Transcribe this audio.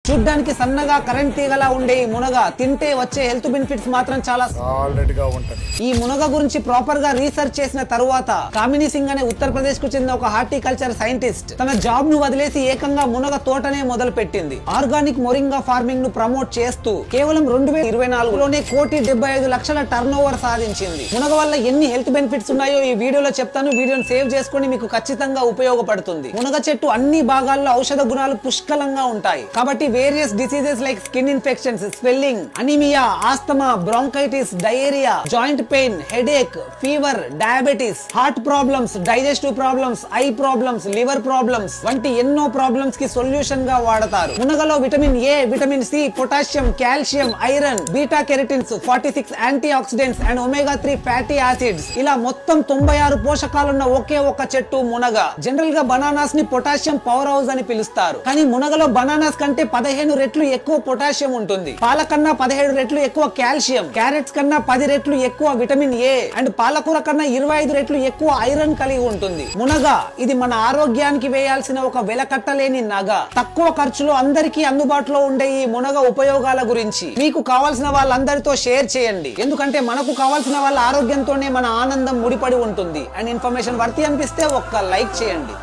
చూడ్డానికి సన్నగా కరెంట్ తీగలా ఉండే ఈ మునగ తింటే వచ్చే హెల్త్ బెనిఫిట్స్ మాత్రం చాలా ఆల్రెడీగా ఉంటాయి. ఈ మునగ గురించి ప్రాపర్ గా రీసెర్చ్ చేసిన తరువాత కామిని సింగ్ అనే ఉత్తరప్రదేశ్ కు చెందిన ఒక హార్టికల్చర్ సైంటిస్ట్ తన జాబ్ ను వదిలేసి ఏకంగా మునగ తోటనే మొదలు పెట్టింది. ఆర్గానిక్ మొరింగా ఫార్మింగ్ ను ప్రమోట్ చేస్తూ కేవలం 2024లోనే 1,75,00,000 టర్న్ ఓవర్ సాధించింది. మునగ వల్ల ఎన్ని హెల్త్ బెనిఫిట్స్ ఉన్నాయో ఈ వీడియోలో చెప్తాను. వీడియోని సేవ్ చేసుకుని మీకు ఖచ్చితంగా ఉపయోగపడుతుంది. మునగ చెట్టు అన్ని భాగాల్లో ఔషధ గుణాలు పుష్కలంగా ఉంటాయి కాబట్టి various diseases like skin infections, swelling, anaemia, asthma, bronchitis, diarrhoea, joint pain, headache, fever, diabetes, heart problems, digestive problems, eye problems, liver problems వంటి ఎన్నో ప్రాబ్లమ్స్ కి సొల్యూషన్ గా వాడతారు. మునగలో vitamin A, vitamin C, potassium, calcium, iron, beta carotenes, 46 antioxidants and omega 3 fatty acids ఇలా మొత్తం 96 పోషకాలున్న ఒకే ఒక చెట్టు మునగ. జనరల్ గా బనానాస్ ని పొటాషియం పవర్ హౌస్ అని పిలుస్తారు. కానీ మునగలో బనానాస్ కంటే 15 రెట్లు ఎక్కువ పొటాషియం ఉంటుంది. పాల కన్నా 17 రెట్లు ఎక్కువ కాల్షియం, క్యారెట్స్ కన్నా 10 రెట్లు ఎక్కువ విటమిన్ ఏ అండ్ పాలకూర కన్నా 25 రెట్లు ఎక్కువ ఐరన్ కలిగి ఉంటుంది. మునగ ఇది మన ఆరోగ్యానికి వేయాల్సిన ఒక వెలకట్టలేని నగ. తక్కువ ఖర్చులో అందరికీ అందుబాటులో ఉండే ఈ మునగ ఉపయోగాల గురించి మీకు కావాల్సిన వాళ్ళందరితో షేర్ చేయండి. ఎందుకంటే మనకు కావాల్సిన వాళ్ళ ఆరోగ్యంతోనే మన ఆనందం ముడిపడి ఉంటుంది. అండ్ ఇన్ఫర్మేషన్ వర్తి అనిపిస్తే ఒక్క లైక్ చేయండి.